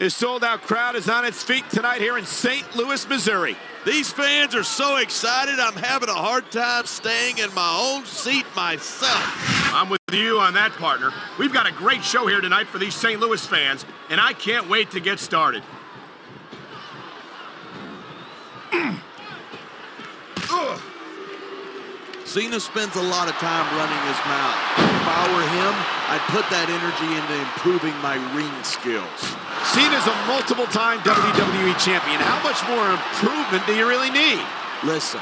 His sold-out crowd is on its feet tonight here in St. Louis, Missouri. These fans are so excited, I'm having a hard time staying in my own seat myself. I'm with you on that, partner. We've got a great show here tonight for these St. Louis fans, and I can't wait to get started. Cena spends a lot of time running his mouth. If I were him, I'd put that energy into improving my ring skills. Cena's a multiple-time WWE champion. How much more improvement do you really need? Listen,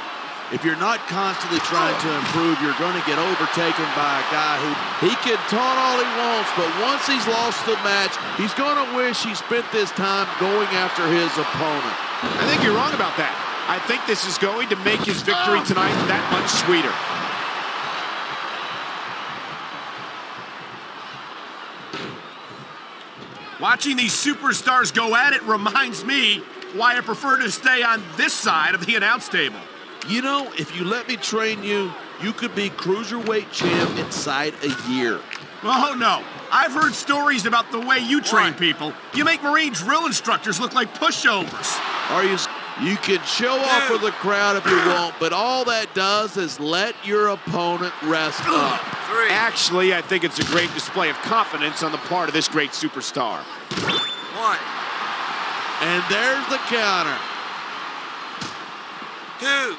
if you're not constantly trying to improve, you're going to get overtaken by a guy who he can taunt all he wants, but once he's lost the match, he's going to wish he spent this time going after his opponent. I think you're wrong about that. I think this is going to make his victory tonight that much sweeter. Watching these superstars go at it reminds me why I prefer to stay on this side of the announce table. You know, if you let me train you, you could be cruiserweight champ inside a year. Oh, no. I've heard stories about the way you train people. You make Marine drill instructors look like pushovers. Are you? You can show off for the crowd if you want, but all that does is let your opponent rest up. Actually, I think it's a great display of confidence on the part of this great superstar. 1, And there's the counter. 2,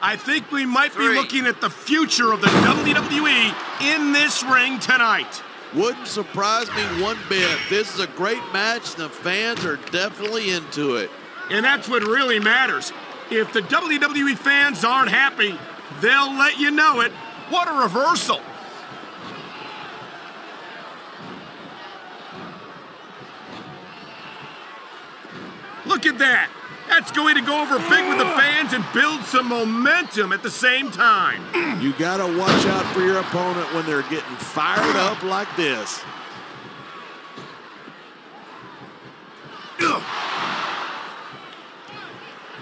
I think we might be 3. looking at the future of the WWE in this ring tonight. Wouldn't surprise me one bit. This is a great match, and the fans are definitely into it. And that's what really matters. If the WWE fans aren't happy, they'll let you know it. What a reversal. Look at that. That's going to go over big with the fans and build some momentum at the same time. You got to watch out for your opponent when they're getting fired up like this.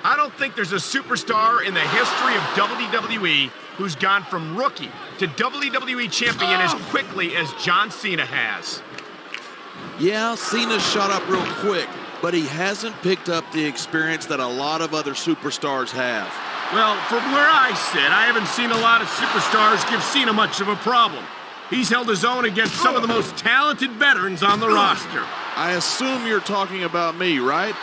I don't think there's a superstar in the history of WWE who's gone from rookie to WWE champion as quickly as John Cena has. Yeah, Cena shot up real quick, but he hasn't picked up the experience that a lot of other superstars have. Well, from where I sit, I haven't seen a lot of superstars give Cena much of a problem. He's held his own against some of the most talented veterans on the roster. I assume you're talking about me, right?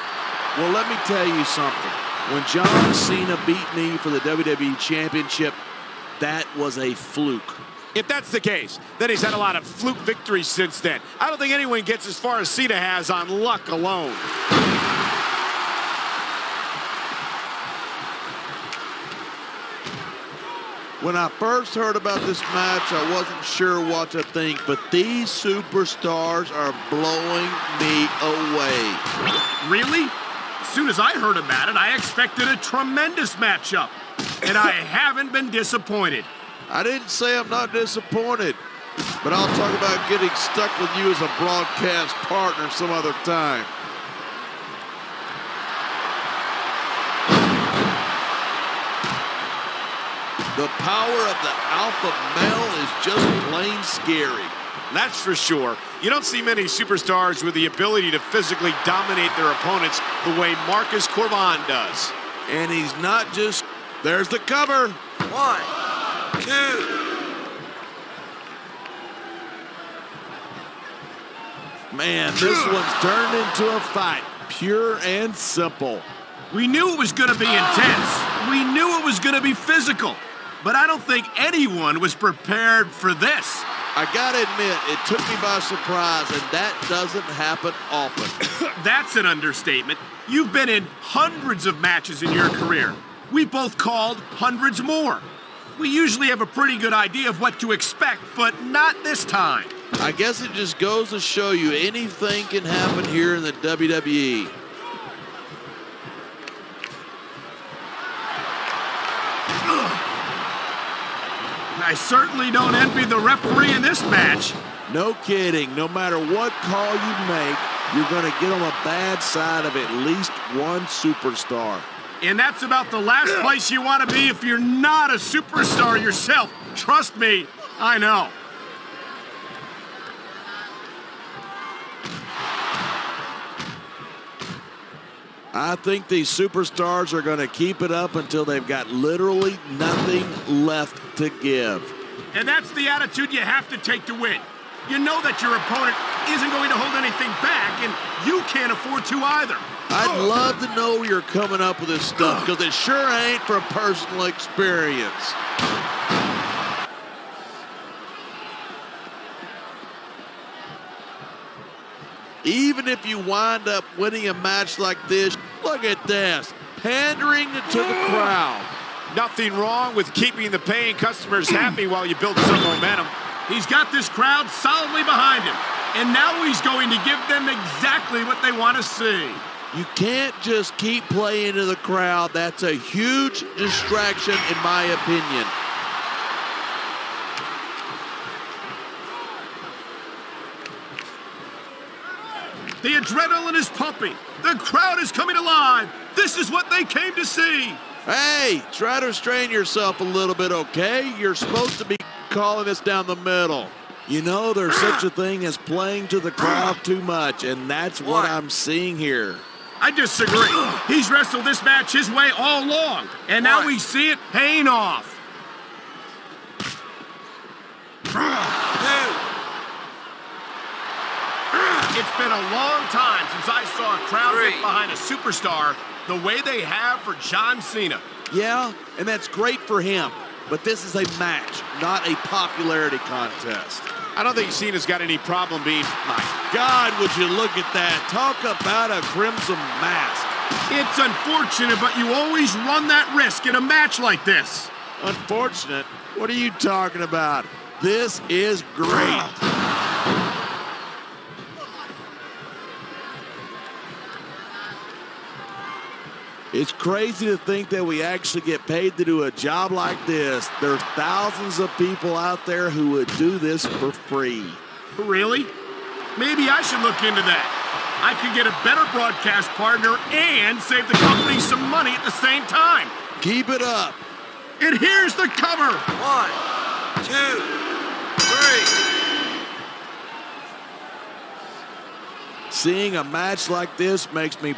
Well, let me tell you something. When John Cena beat me for the WWE Championship, that was a fluke. If that's the case, then he's had a lot of fluke victories since then. I don't think anyone gets as far as Cena has on luck alone. When I first heard about this match, I wasn't sure what to think, but these superstars are blowing me away. Really? As soon as I heard about it, I expected a tremendous matchup. And I haven't been disappointed. I didn't say I'm not disappointed, but I'll talk about getting stuck with you as a broadcast partner some other time. The power of the alpha male is just plain scary. That's for sure. You don't see many superstars with the ability to physically dominate their opponents the way Marcus Corban does. And he's not just... There's the cover. 1, 2. Man, this one's turned into a fight. Pure and simple. We knew it was going to be intense. We knew it was going to be physical. But I don't think anyone was prepared for this. I gotta admit, it took me by surprise, and that doesn't happen often. That's an understatement. You've been in hundreds of matches in your career. We both called hundreds more. We usually have a pretty good idea of what to expect, but not this time. I guess it just goes to show you anything can happen here in the WWE. I certainly don't envy the referee in this match. No kidding. No matter what call you make, you're going to get on the bad side of at least one superstar. And that's about the last place you want to be if you're not a superstar yourself. Trust me, I know. I think these superstars are going to keep it up until they've got literally nothing left to give. And that's the attitude you have to take to win. You know that your opponent isn't going to hold anything back, and you can't afford to either. I'd love to know where you're coming up with this stuff, because it sure ain't from personal experience. Even if you wind up winning a match like this, look at this, pandering to the crowd. Nothing wrong with keeping the paying customers happy while you build some momentum. He's got this crowd solidly behind him, and now he's going to give them exactly what they want to see. You can't just keep playing to the crowd. That's a huge distraction, in my opinion. The adrenaline is pumping. The crowd is coming alive. This is what they came to see. Hey, try to restrain yourself a little bit, okay? You're supposed to be calling this down the middle. You know, there's such a thing as playing to the crowd too much, and that's what I'm seeing here. I disagree. He's wrestled this match his way all along, and now we see it paying off. 2. It's been a long time since I saw a crowd 3. get behind a superstar the way they have for John Cena. Yeah, and that's great for him, but this is a match, not a popularity contest. I don't think Cena's got any problem being... My God, would you look at that. Talk about a crimson mask. It's unfortunate, but you always run that risk in a match like this. Unfortunate? What are you talking about? This is great. It's crazy to think that we actually get paid to do a job like this. There's thousands of people out there who would do this for free. Really? Maybe I should look into that. I could get a better broadcast partner and save the company some money at the same time. Keep it up. And here's the cover. 1, 2, 3. Seeing a match like this makes me...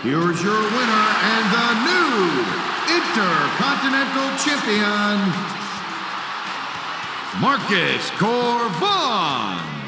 Here's your winner and the new Intercontinental Champion, Marcus Corvon.